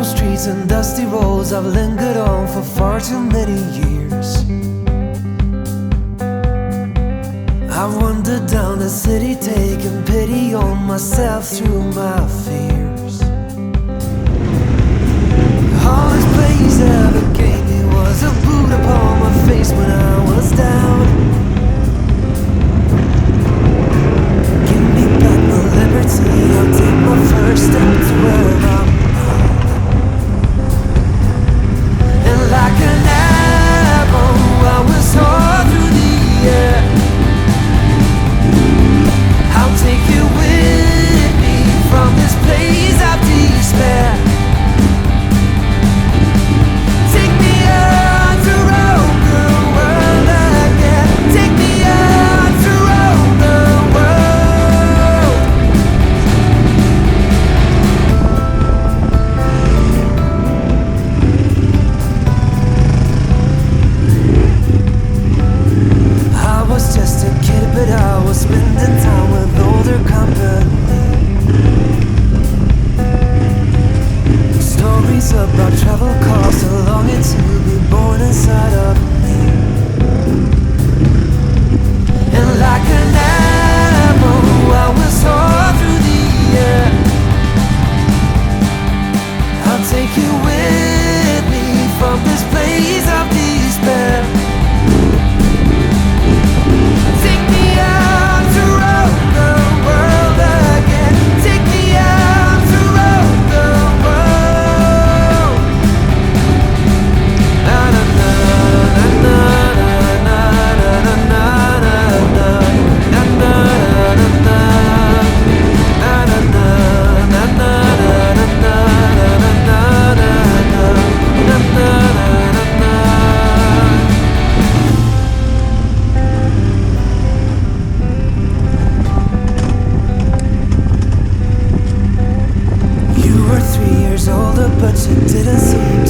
streets and dusty roads I've lingered on for far too many years. I've wandered down the city, taking pity on myself through my fears. All this place ever gave me was a boot upon my face when I was down. Give me back my liberty, I'll take my first step to where I'm bound. And like an arrow I will soar through the air. I'll take you with me from this place of despair. Take me out to roam the world again. Take me out to roam the world. I was just a kid, but I was spending time with older company. Stories about travel cars and longing to be born inside of me. And like an arrow I will soar through the air. I'll take you with me from this place of despair. Take me out to roam the world again. Take me out to roam the world. Na na na na na na na na na na na na na. You were 3 years older, but you didn't see